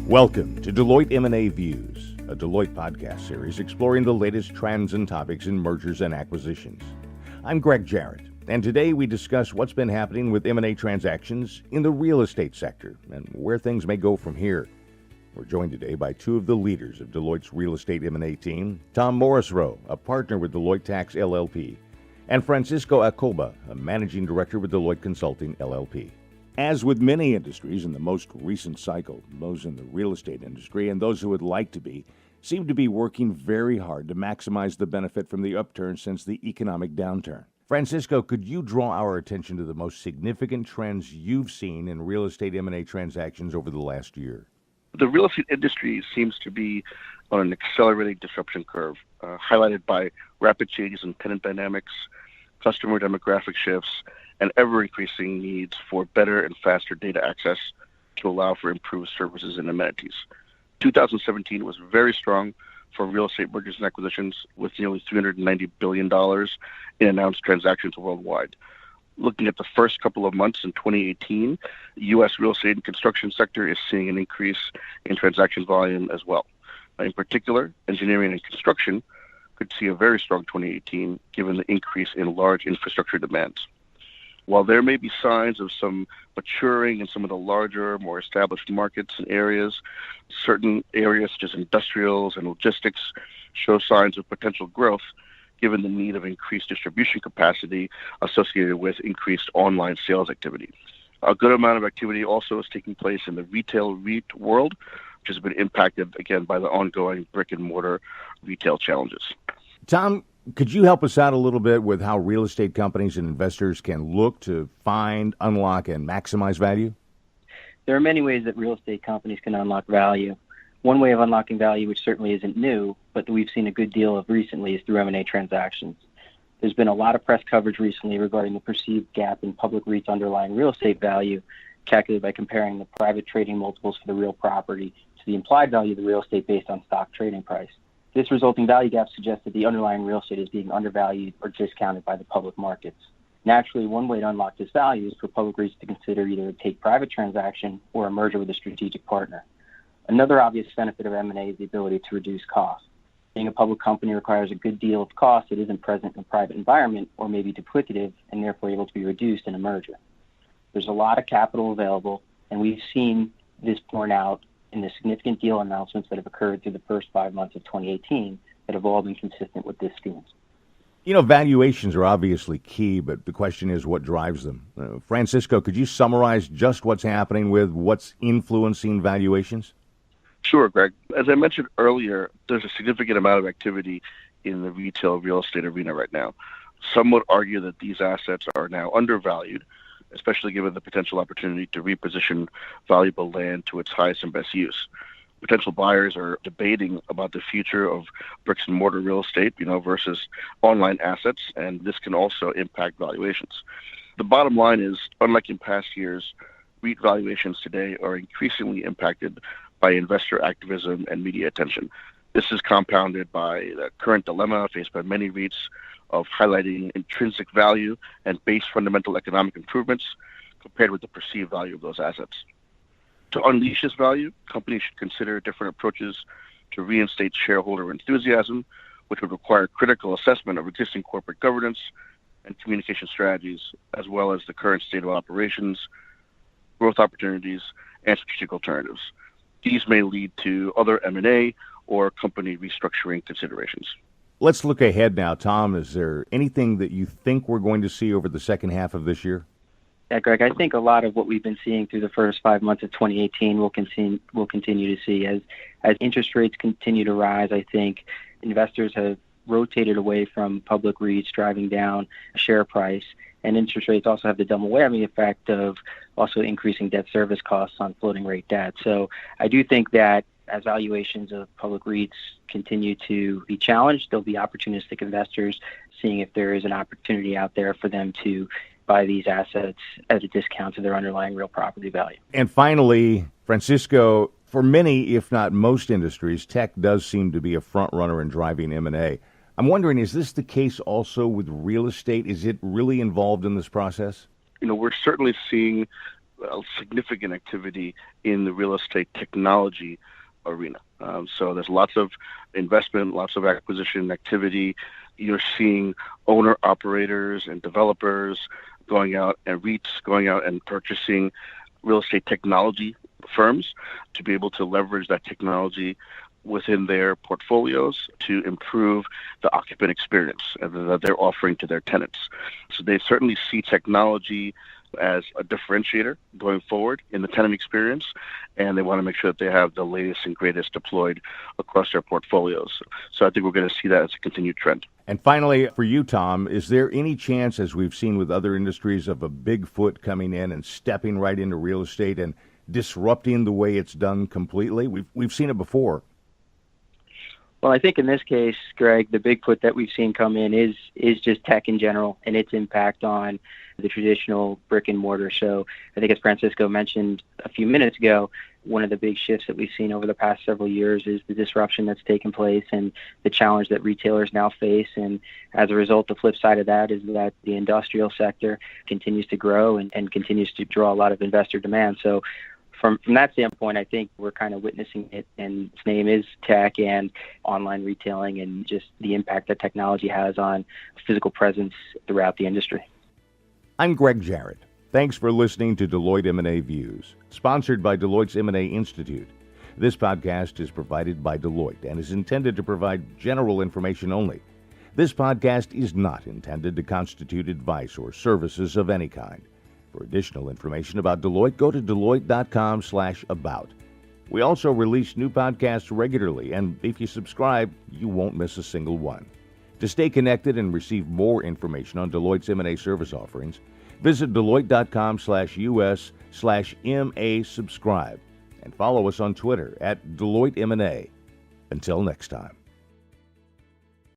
Welcome to Deloitte M&A Views, a Deloitte podcast series exploring the latest trends and topics in mergers and acquisitions. I'm Greg Jarrett, and today we discuss what's been happening with M&A transactions in the real estate sector and where things may go from here. We're joined today by two of the leaders of Deloitte's real estate M&A team, Tom Morrisroe, a partner with Deloitte Tax LLP, and Francisco Acoba, a managing director with Deloitte Consulting LLP. As with many industries in the most recent cycle, those in the real estate industry and those who would like to be seem to be working very hard to maximize the benefit from the upturn since the economic downturn. Francisco, could you draw our attention to the most significant trends you've seen in real estate M&A transactions over the last year? The real estate industry seems to be on an accelerating disruption curve, highlighted by rapid changes in tenant dynamics, customer demographic shifts, and ever-increasing needs for better and faster data access to allow for improved services and amenities. 2017 was very strong for real estate mergers and acquisitions, with nearly $390 billion in announced transactions worldwide. Looking at the first couple of months in 2018, the U.S. real estate and construction sector is seeing an increase in transaction volume as well. In particular, engineering and construction could see a very strong 2018 given the increase in large infrastructure demands. While there may be signs of some maturing in some of the larger, more established markets and areas, certain areas such as industrials and logistics show signs of potential growth given the need of increased distribution capacity associated with increased online sales activity. A good amount of activity also is taking place in the retail REIT world, which has been impacted, again, by the ongoing brick-and-mortar retail challenges. Tom, could you help us out a little bit with how real estate companies and investors can look to find, unlock, and maximize value? There are many ways that real estate companies can unlock value. One way of unlocking value, which certainly isn't new, but that we've seen a good deal of recently, is through M&A transactions. There's been a lot of press coverage recently regarding the perceived gap in public REITs' underlying real estate value, calculated by comparing the private trading multiples for the real property to the implied value of the real estate based on stock trading price. This resulting value gap suggests that the underlying real estate is being undervalued or discounted by the public markets. Naturally, one way to unlock this value is for public REITs to consider either a take-private transaction or a merger with a strategic partner. Another obvious benefit of M&A is the ability to reduce costs. Being a public company requires a good deal of cost that isn't present in a private environment or may be duplicative and therefore able to be reduced in a merger. There's a lot of capital available, and we've seen this borne out in the significant deal announcements that have occurred through the first 5 months of 2018 that have all been consistent with this theme. You know, valuations are obviously key, but the question is what drives them. Francisco, could you summarize just what's happening with what's influencing valuations? Sure, Greg. As I mentioned earlier, there's a significant amount of activity in the retail real estate arena right now. Some would argue that these assets are now undervalued, especially given the potential opportunity to reposition valuable land to its highest and best use. Potential buyers are debating about the future of bricks and mortar real estate, versus online assets, and this can also impact valuations. The bottom line is, unlike in past years, REIT valuations today are increasingly impacted by investor activism and media attention. This is compounded by the current dilemma faced by many REITs of highlighting intrinsic value and base fundamental economic improvements compared with the perceived value of those assets. To unleash this value, companies should consider different approaches to reinstate shareholder enthusiasm, which would require critical assessment of existing corporate governance and communication strategies, as well as the current state of operations, growth opportunities, and strategic alternatives. These may lead to other M&A or company restructuring considerations. Let's look ahead now. Tom, is there anything that you think we're going to see over the second half of this year? Yeah, Greg, I think a lot of what we've been seeing through the first 5 months of 2018 we'll continue to see. As interest rates continue to rise, I think investors have rotated away from public REITs, driving down share price, and interest rates also have the double whammy effect of also increasing debt service costs on floating rate debt. So I do think that as valuations of public REITs continue to be challenged, there'll be opportunistic investors seeing if there is an opportunity out there for them to buy these assets at a discount to their underlying real property value. And finally, Francisco, for many, if not most industries, tech does seem to be a front runner in driving M&A. I'm wondering, is this the case also with real estate? Is it really involved in this process? We're certainly seeing significant activity in the real estate technology arena. So there's lots of investment, lots of acquisition activity. You're seeing owner-operators and developers going out, and REITs going out and purchasing real estate technology firms to be able to leverage that technology within their portfolios to improve the occupant experience that they're offering to their tenants. So they certainly see technology as a differentiator going forward in the tenant experience, and they want to make sure that they have the latest and greatest deployed across their portfolios. So I think we're going to see that as a continued trend. And finally, for you, Tom, is there any chance, as we've seen with other industries, of a big foot coming in and stepping right into real estate and disrupting the way it's done completely? We've seen it before. Well, I think in this case, Greg, the big foot that we've seen come in is just tech in general and its impact on the traditional brick and mortar. So I think, as Francisco mentioned a few minutes ago, one of the big shifts that we've seen over the past several years is the disruption that's taken place and the challenge that retailers now face. And as a result, the flip side of that is that the industrial sector continues to grow and continues to draw a lot of investor demand. So from that standpoint, I think we're kind of witnessing it, and its name is tech and online retailing, and just the impact that technology has on physical presence throughout the industry. I'm Greg Jarrett. Thanks for listening to Deloitte M&A Views, sponsored by Deloitte's M&A Institute. This podcast is provided by Deloitte and is intended to provide general information only. This podcast is not intended to constitute advice or services of any kind. For additional information about Deloitte, go to Deloitte.com/about. We also release new podcasts regularly, and if you subscribe, you won't miss a single one. To stay connected and receive more information on Deloitte's M&A service offerings, visit Deloitte.com/US/MA subscribe and follow us on Twitter @Deloitte M&A. Until next time.